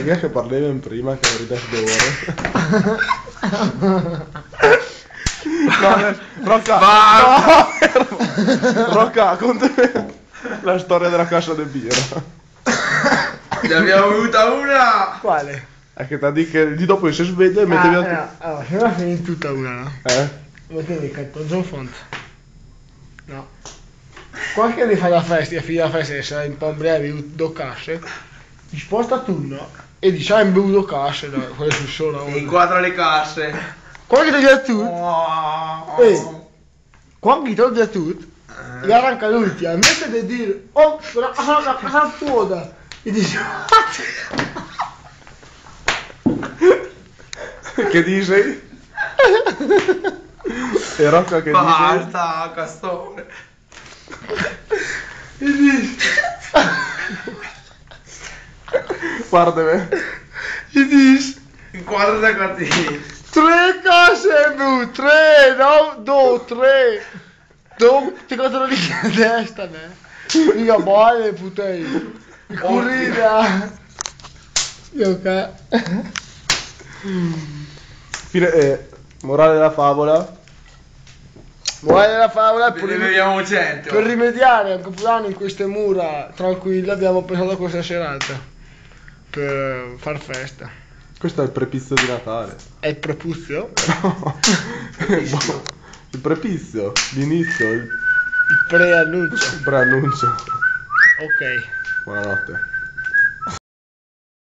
Perché che parlavamo prima che eri d'ore? No, Rocca, no, Rocca, contami la storia della cassa del birra. Ne abbiamo avuta una! Quale? È che ti dico che di dopo si sveglia e mette via... Allora, se la finì tutta una, no? Mettevi il cartone font. No. Qualche ne fa la festa, fino alla festa, sarà un po' breve, due casse, ti sposta turno e dice, hai bevuto due casse, no, quelle sul solo. E inquadra le casse. Quando ti toglie tutto, quando ti toglie tutto, gli arranca l'ultima, invece di dire, oh, la casa tua, e dice, Che dici? E Rocca che dice? Basta, Castore. e dice, Guarda me. e dice, Inquadra da così. 3 cose blu, 3, no, 2, 3. Ti cosa lo dici a testa, ne? Mica male, puttana. Currina. Io che... Morale della favola. Morale della favola, Ne beviamo 100. per rimediare al Capodanno in queste mura tranquille abbiamo pensato a questa serata. Per far festa. Questo è il prepizio di Natale. È il prepuzio? No. Il prepizio, l'inizio, il Il preannuncio. preannuncio. Ok. Buonanotte.